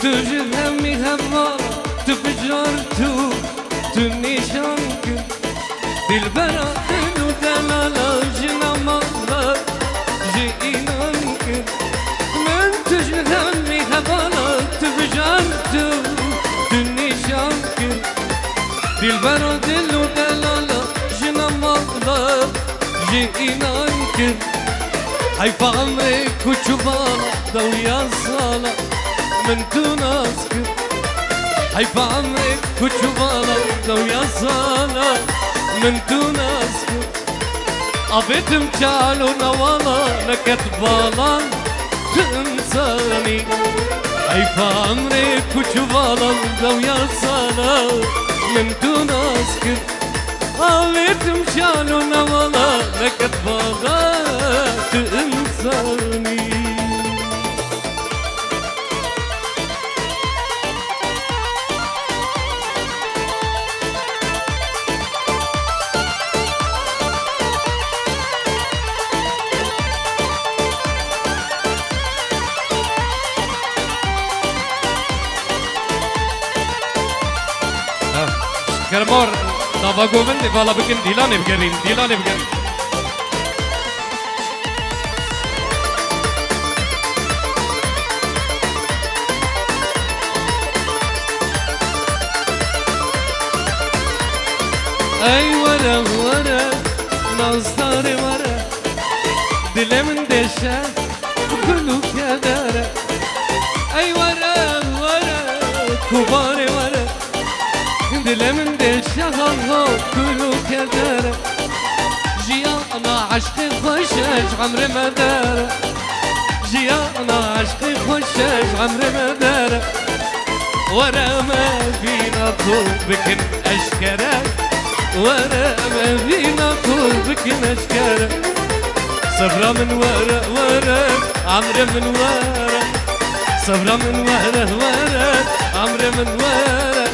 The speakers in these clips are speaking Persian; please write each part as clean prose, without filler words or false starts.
تجد همي هما تفجر تنشان كر دلبرا دلو دلالا جنا مالا جئنان كر من تجد همي هما تفجر تنشان كر دلبرا دلو دلالا جنا مالا جئنان كر حيف عمرك وشبالا ضويا صالة من تناسكر حيف عمرك وشبالا ضويا صالة من تناسكر أبيت مجال ونوالا نكت بالا تنساني حيف عمرك وشبالا ضويا صالة من تناسكر أبيت مجال ونوالا نكت بالا تنساني Kermor, Nava Govind, Vala Bikin, Dilan Evgerin, Dilan Evgerin. Ay vara vara, nazları vara, dilemin deşe, gülü kedere. Ay vara vara, kubare vara, dilemin deşe, gülü kedere. Jiyana aşkı hoşeş, amre medere. Jiyana aşkı hoşeş, amre medere. Vara me bina bikin eşkere. ورا ما فينا قلبك نشكر صبرا من ورا عمري من ورا صبرا من ورا عمري من ورا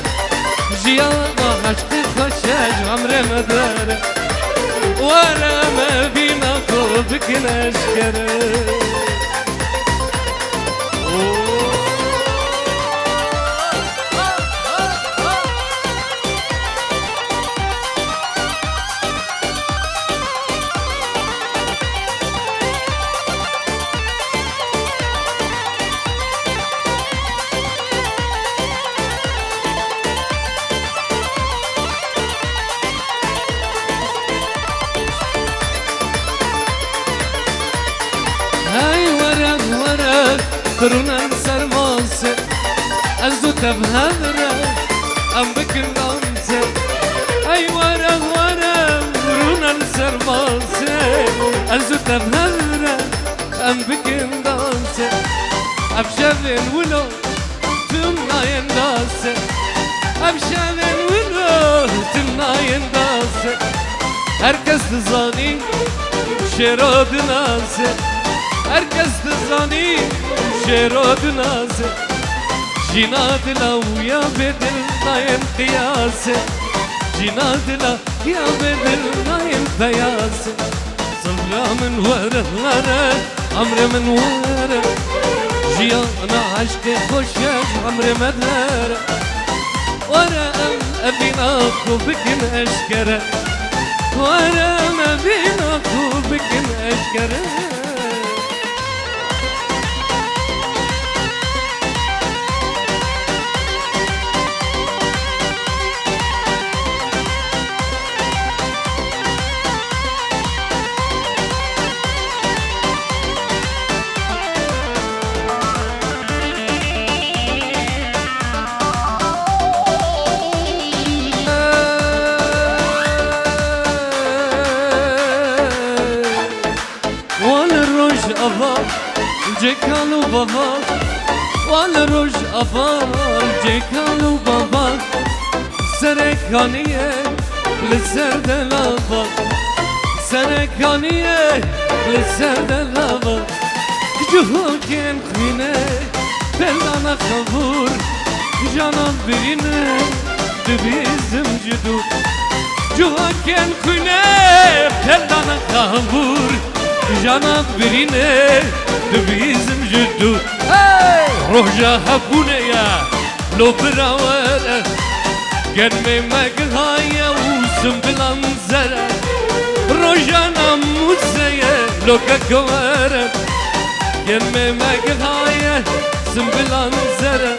جيانا عشقي خشاج عمري ما دار ورا ما فينا قلبك نشكر رونا سرماسه ازو تبهره ام بكن دانسه اي ورا رونا سرماسه ازو تبهره ام بكن دانسه ابشافن ولو تمناين داسه ابشافن ولو تمناين داسه herkes tızani şerad nase herkes tızani شراد نازه جناد لا ويا بدل نايم قياسه جناد لا يا بدل نايم قياسه صبرا من ورا عمري من ورا جيانا عشقي خوشاش عمري مدار ورا أبينا قلبك أشكره ورا ما بينا قلبك أشكره جيكالو بابا والروج أفار جيكالو بابا سركانية لسرد لابا سركانية لسرد لابا جهوكين خينة بلدانا خبور جانا برينة دبيزم جدود جهوكين خينة بلدانا خبور جانا برينه دبيزم جدو روجا هبونيا لو براوره قرمي مقهايا وسم بالانزره روجا نموزيه لو ككوره قرمي مقهايا سم بالانزره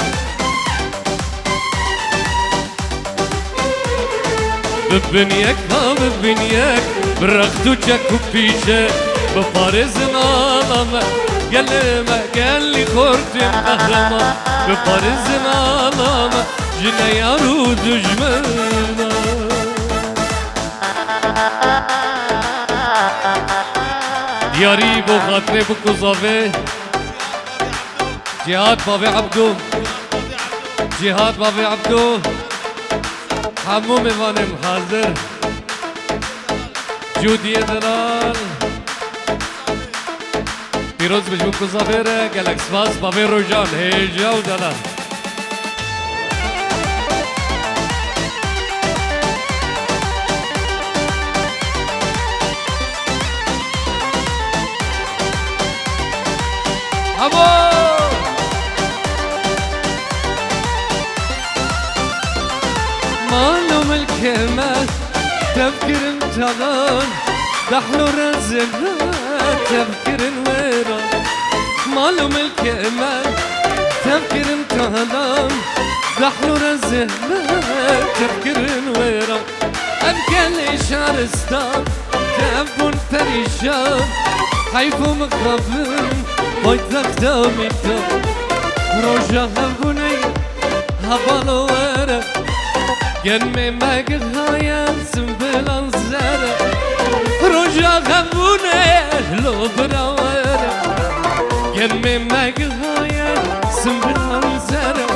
ببنيك ها ببنيك برختو چکو پیشه بپارزن آلامه گلمه گلی خوردیم قهرمان بپارزن آلامه جنه یارو دجمنه دیاری بو خاطره بو کزاوه جهاد بابی عبدو جهاد بابی عبدو همو میوانم حاضر جودی دلال پیروز بجو کزاویره گلکس باز بابی روجان هیجا و دلال همو معلوم الكلمات تفكر انتظر دحلو رزقات تفكر ويران معلوم الكلمات تفكر انتظر دحلو رزقات تفكر ويران أمكن شارستان تفكر تريشان حيفو مخافن بايتك داميتا روجا هبوني هبالو ويران گرمه مگهایا سنبلان زره روجا غمونه لو براوره گرمه مگهایا سنبلان زره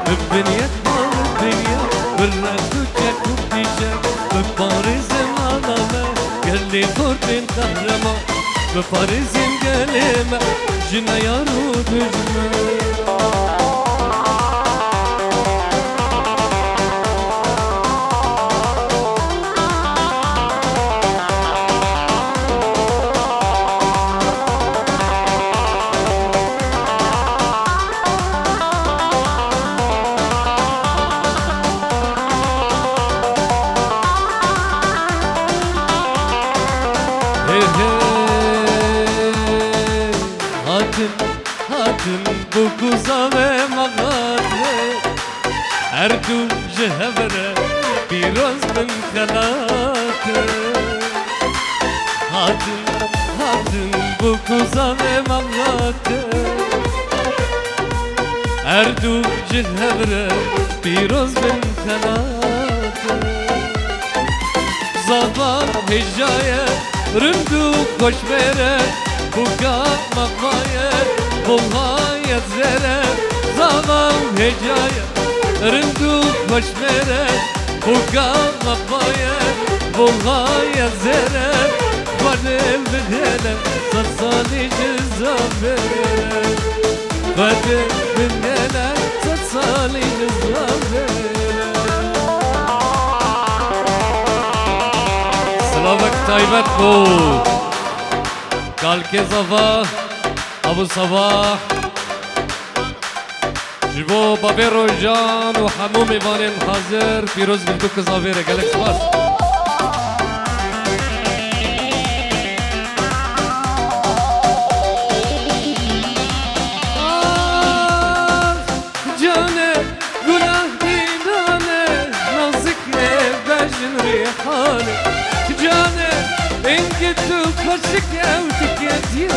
ببنیت مال دنیا برنتو چکو پیشه بپارزم آلامه گلی خوردین قهرمان بپارزم گلمه جنه یارو دجمه هاتن بوكوزا ومغادر اردو جهبره بيروز من خلاطر هاتن بوكوزا ومغادر اردو جهبره بيروز من خلاطر زبان هجايه رندو خوش بره بوكا مقايه بوهاية زره زغم هجاية رندو خوشمره بوكا مقاية بوهاية زره قدم بدهنه سالي جزافره قدم بدهنه سالي جزافره سلامك طيبت بود قال صباح ابو صباح جبو بابي روجان وحمو ميوانين حاضر فيروز بلدو كزاويره قالك سباس جانه گناه دیدانه نازک بجن ریحانه جانه اینکه تو کشک او تکیتین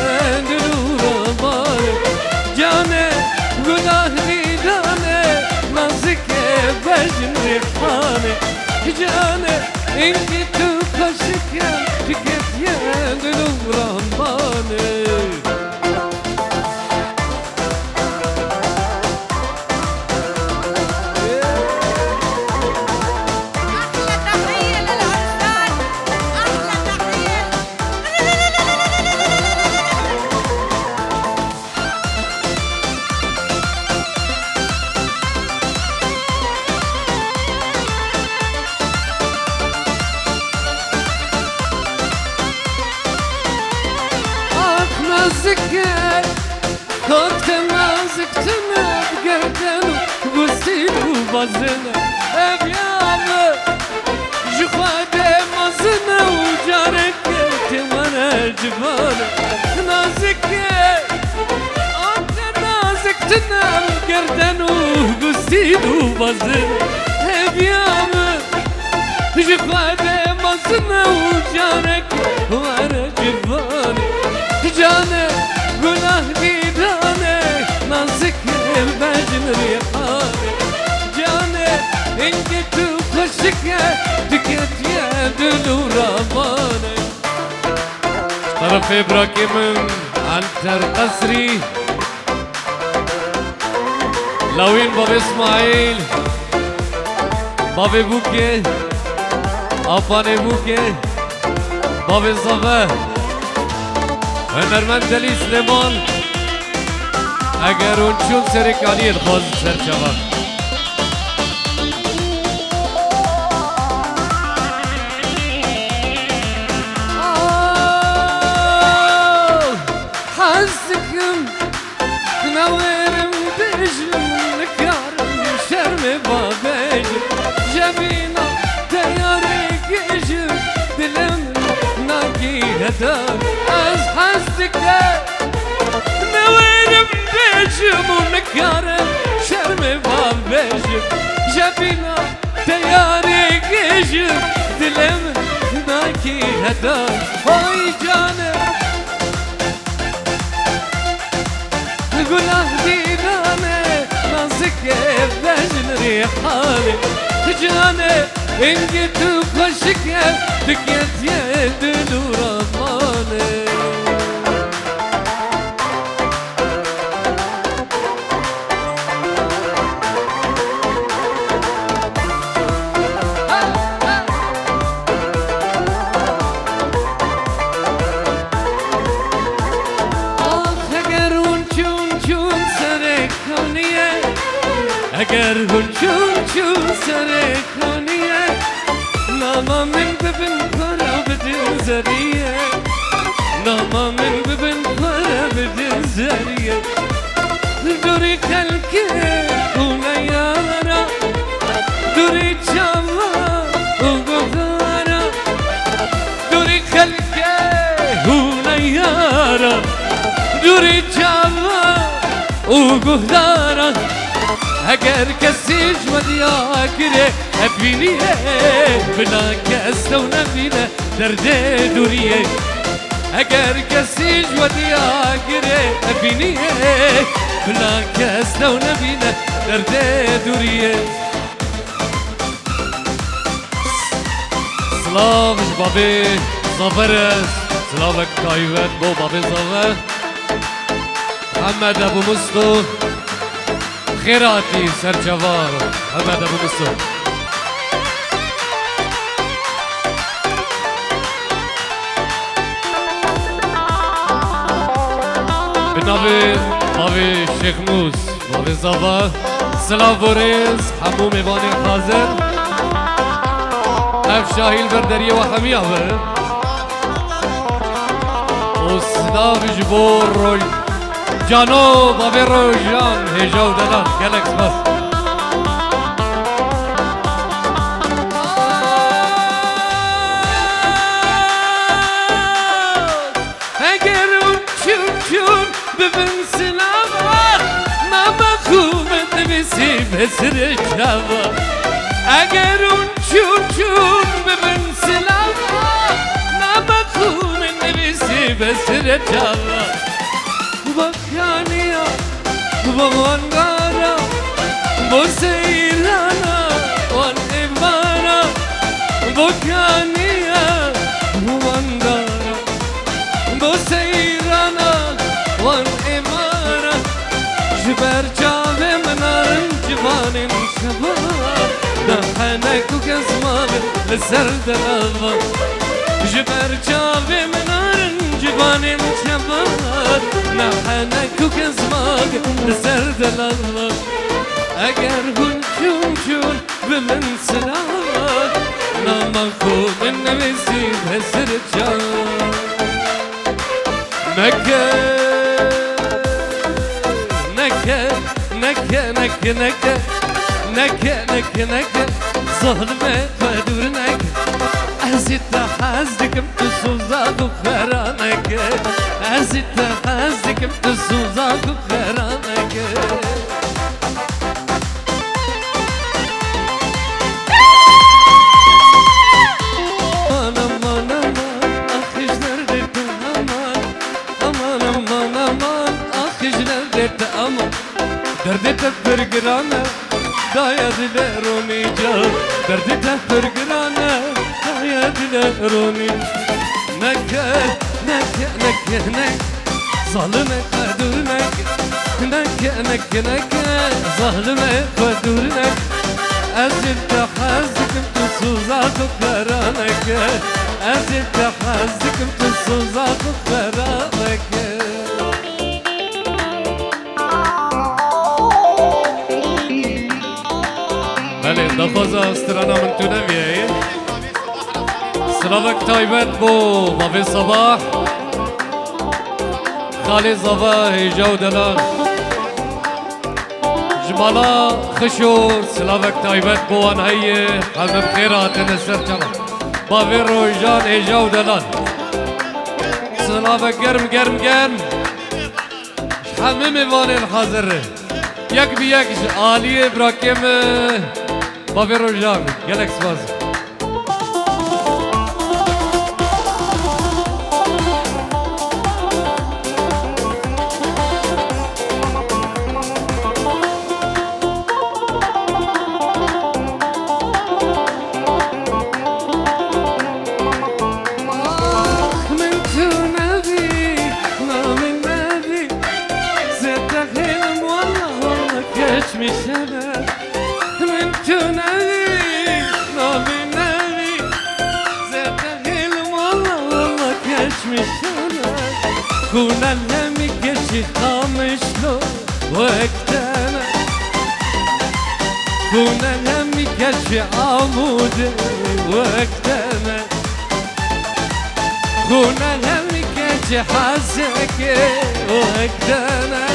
دلورا باره جانه گناه دیدانه نازک بجن ریحانه جانه اینکه تو کشک او تکیتین دلورا باره نازكه كنت نازكتنا بقردن وستيل وبازنا ابيام جفاده مازنا وجارك تمنا جبانا نازكه انت نازكتنا بقردن وستيل وبازنا ابيام جفاده مازنا وجارك وانا جبانا جانا قوله ديدانه نازك بجن ريحانه جانا انك تخشك تكت يا دلو رمانه طرف ابراكيم عنتر قصري لوين باب اسماعيل باب بوكي ابان بوكي باب الصفا هنرمند دلی سلیمان اگر اون چون سرکالی الخوز سرچوان حزكم نويرم بجم نكارم شرم بابجم جبينا تياري قجم دلم ناقي هدام حزك نويرم بجم ونكارم شرم بابجم جبينا تياري قجم دلم ناقي هدام هاي جانم قوله دينانه نازك بجن ريحانه جانه انك تخشك تكيت يد رمانه اگر هون چون سرکانیه ناما من ببین کارا بدین زریه ناما من ببین کارا بدین زریه دوری کلکه اونه یارا دوری چاوا اوگوهارا دوری کلکه اونه یارا دوری چاوا اوگوهارا اگر کسی جودیا کره ابینیه بلا کس تو نبینه درد دوریه اگر کسی جودیا کره ابینیه بلا کس تو نبینه درد دوریه سلامش بابی زفرس سلامک تایوت بو بابی زفر محمد ابو مستو خيراتي سرجوار محمد ابو مصر بنابي بابي شيخ موس بابي زفا سلام بوريز حمو ميواني حاضر اف شاهي البردرية وحمية وصدا بجبور روي جانو بابي روجان هجاو دلال كالكس بس اگر چون ببن سلامات ما بخوم نمیسی بسر جوان اگر چون ببن سلامات ما بخوم نمیسی بسر جوان بكانيا بغنغارا بسيرانا والإبارة بكانيا بغنغارا بسيرانا والإبارة جبر جابي منار جبان شباب دحنك وكزمان لسرد الأغضب جبر جابي منار جبان شباب نحنك وكزمان لسرد الأغضب اگر هون چون بمن سلامت نامخون نمیزید حسر جان مکه نك ظلمة قدرنك أزيد حزدك بتسوزاك وخرانك أزيد حزدك بتسوزاك وخرانك دردت فرقرانا دايا دلروني جا دردت فرقرانا دايا دلروني نك ظالمة قدرنك نك ظالمة قدرنك أزلت حزك بتصوزات وقرانك أزلت حزك بتصوزات وقرانك بله دفازه استرانا من تو نویه سلاوک تایبت بو بابی صباح خالی زبا هیجا و دلان جمالا خشو سلاوک تایبت بو آنهایی همه بخیر آتن سر چلا بابی رویجان هیجا و دلان سلاوک گرم همه میوانین حاضره یک بی یک عالی براکم بابی رویجان گلک سواز كونا لمي كشي خامشلو وقتنا كونا لمي كشي عمودي وقتنا كونا لمي كشي حاسك وقتنا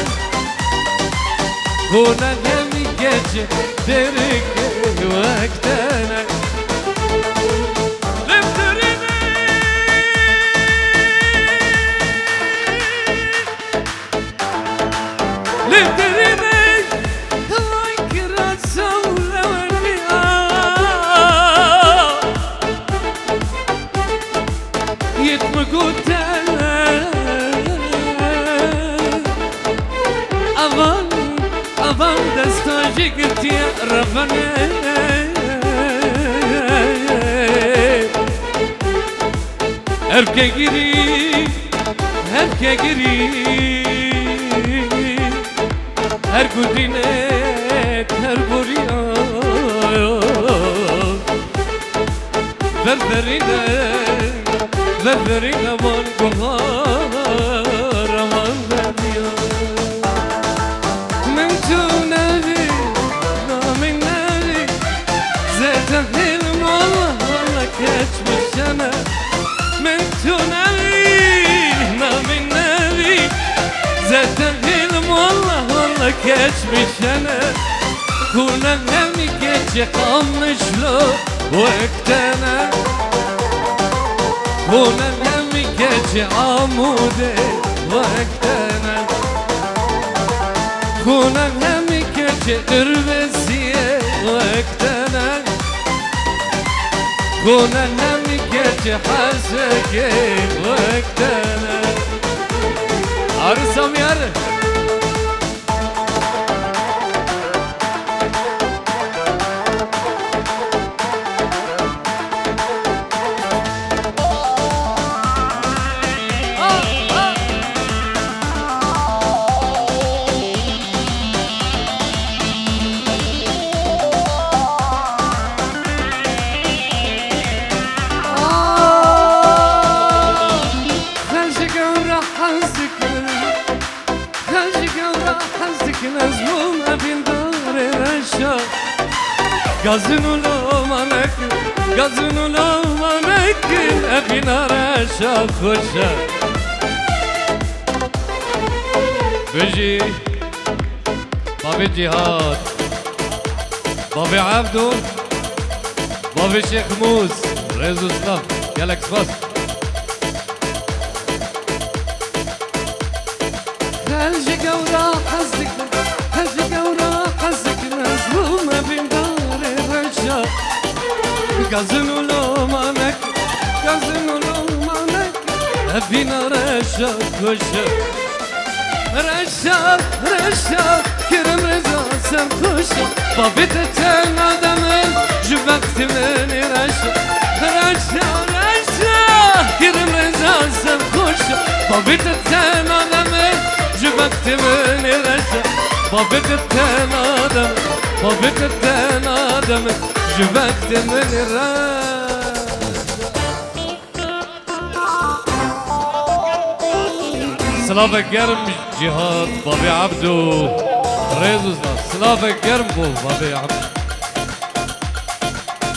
كونا لمي كشي درك وقتنا Avan destajı gitti Rabbane Erke giri Her gudine her buraya Ververine van guhar aman veriyor geçmiş yana من تو نبی zaten hilm والله geçmiş yana كنا همي geçe kalmışlo vaktana كنا همي geçe amude vaktana كنا همي geçe ırvesiye vaktana كنا همي geçe haseke vaktana Arısam yarı Gazın ulamanek Ebin araşa koşa Böci Babi Cihat بابي عبدو بابي شيخ موس ريزو سلام يالك سباس خلجك وراح حزك خلجك وراح حزك مظلومة بين دار الرجال قازنوا لومانك قازنوا لومانك أبينا رشاق وشاق رشاق رشاق كرم رزا سمخوشا بابي تتنا دمن جبكت مني رشاق رشاق رشاق كرم رزا سمخوشا بابي تتنا دمن جبكت مني رشاق بابي تتنا دمن بابي تتنا دمن جبكت مني رشاق سلافة قرم جهاد بابي عبدو ريزو سلافة قرم بابي عبدو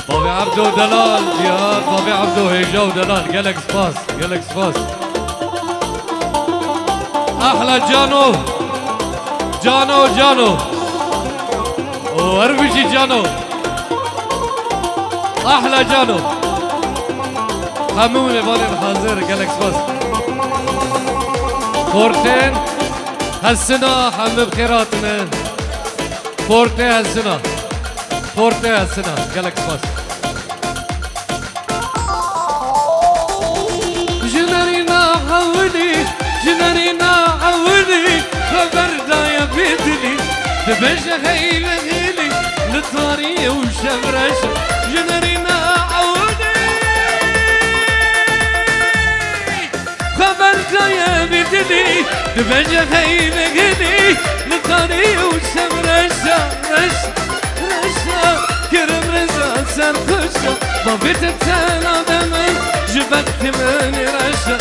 بابي عبدو دلال جهاد بابي عبدو هيجا ودلال قالك سباس قالك سباس احلى جانو جانو جانو واربشي جانو احلى جانو حمومي باني الحاضر قالك سباس فورتين هالسنة حم بخيراتنا فورتي هالسنة فورتي هالسنة قالك سباس جنرينا عودي جنرينا عودي خبردا يا بيدلي تبجى خيلة غيلي لطارية وشمرشة جنرينا عودي خبردا يا بيدلي تبجى خيلة غيلي لطارية وشمرشة رشة رشة كرم رزا سرخشة بابي تتنا دمن جبكت مني رشة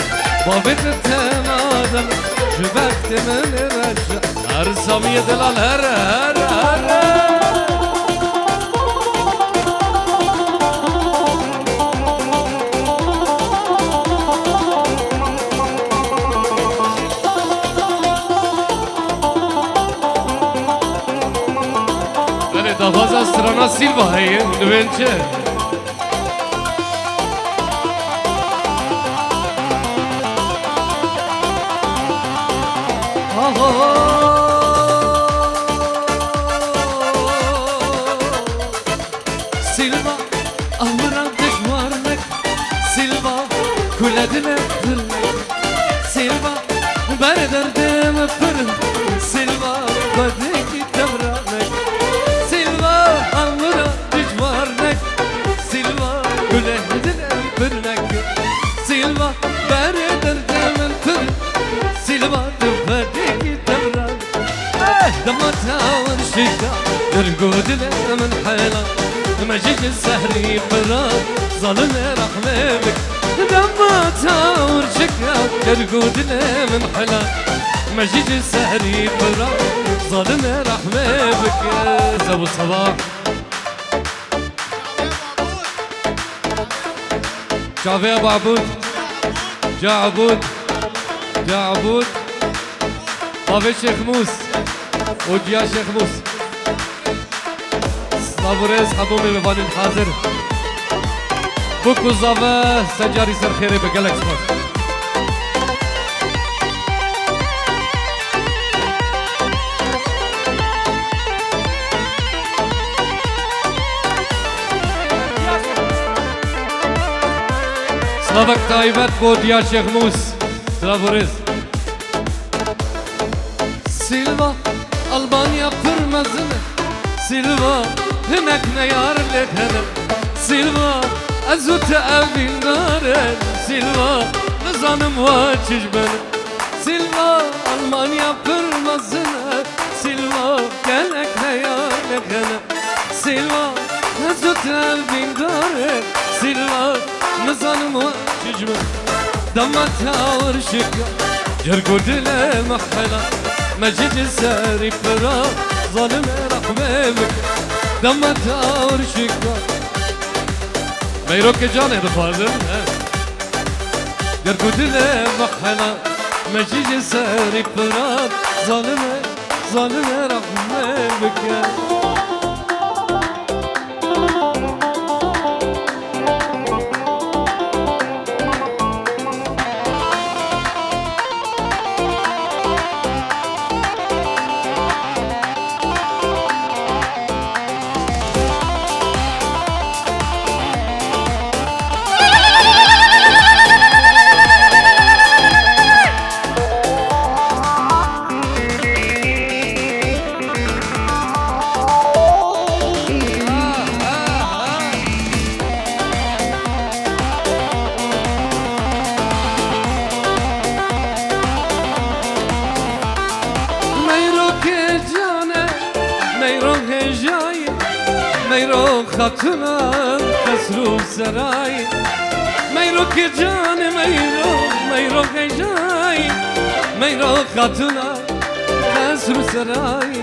بابي تتنا دمن جبكت مني رشة ارسم يدلال هر هر هر Davaza strana Silva heye, Lüvençe. Silva, ahmıran düşmanlık Silva, kuledine kıllık Silva, berderdim fırın Silva, badeki devranlık Silva, ahmıran düşmanlık Silva, kuledine fırın Silva, berderdim fırın Silva, badeki devranlık دمت تاور شكا ترقود من حيلا مجيك السهري فراد ظلم رحمك دمت تاور شكا ترقود من حيلا مجيك السهري فراد ظلم رحمك زبو صباح جاوي ابو عبود جا عبود جا عبود بابي شيخ موس وجيا شيخ موس سلافوريز حمومي مباني الحاضر بوكو زافا سجاري سر خيري بقلق سماس سلافك تايبت بوديا شيخ موس سلافوريز Silva, Albanya pırmazını Silva, hınak ne yar lekhanım Silva, azut evin daren Silva, nizanım vaçiş benim Silva, Almanya pırmazını Silva, gelek ne yar lekhanım Silva, azut evin daren Silva, nizanım vaçiş benim Damat ağır şıkka, cergudile mahela مجد ساري فرا ظالم رحمك دمت دار شكا ميروك جاني رفاضل قرقود له محلا مجد ساري فرا ظالم رحمك ميرو خاتنا خسرو سراي ميرو كجان ميرو كجاي ميرو خاتنا خسرو سراي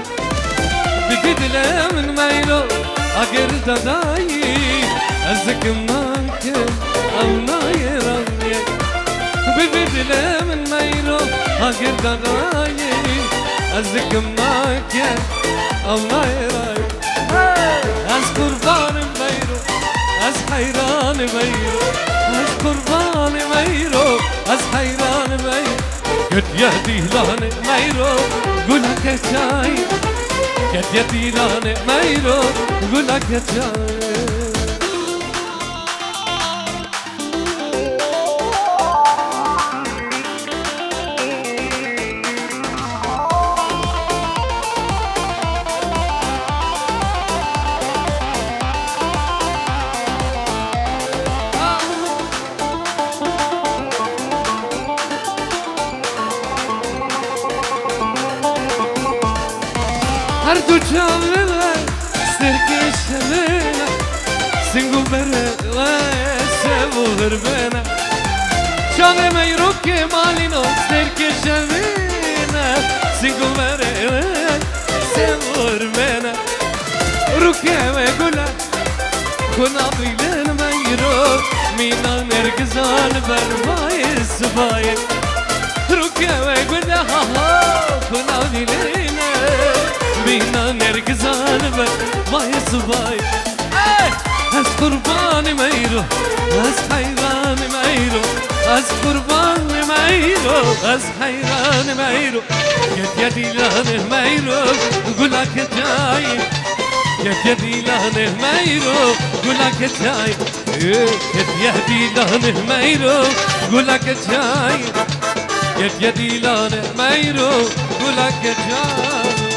ببدل من ميرو اگر دداي ازكم مانك او نايراني ببدل من ميرو اگر دداي ازكم مانك او نايراني از قربان ميرو از حيران ميرو از قربان ميرو از حيران ميرو قد يهدي لان ميرو قولك شاي قد يهدي لان ميرو قولك شاي هر دو جامعه سرکشمه سنگو بره و سبو هربنه شانه میرو که مالینو سرکشمه سنگو بره و سبو هربنه رو که و گله کنا بیلن میرو مینا نرگزان برمای سبای رو که و گله ها کنا بیلن بينا نرقزان ما يصباي از قربان ميرو از حيران ميرو از قربان ميرو از حيران ميرو قد يدي لانه ميرو قولك جاي قد يدي لانه ميرو قولك جاي قد يهدي لانه ميرو قولك جاي قد يدي لانه ميرو قولك جاي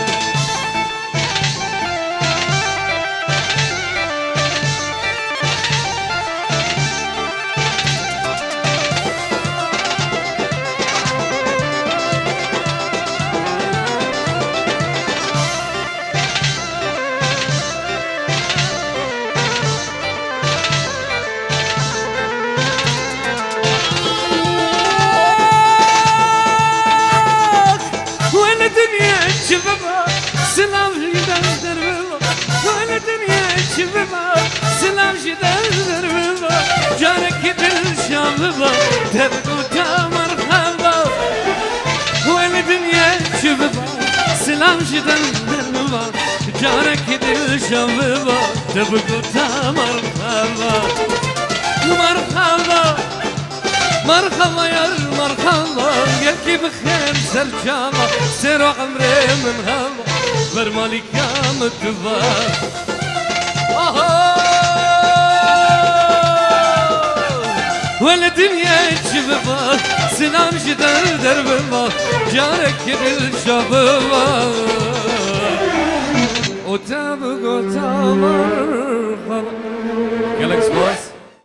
سلام جدار دربا ولا دنيا شبابا سلام جدار دربا جارك دل شامبا تبقوا تامر خابا ولا دنيا شبابا سلام جدار دربا جارك دل شامبا تبقوا تامر خابا مرحبا مرحبا يا مرحبا يلقي بخير سرجامة سير عمري من هوا برمالي كام الدبا ولا دنيا شبابا سلام جدار دربا جارك كل شبابا وتابق وتامر خبا Galaxy Boys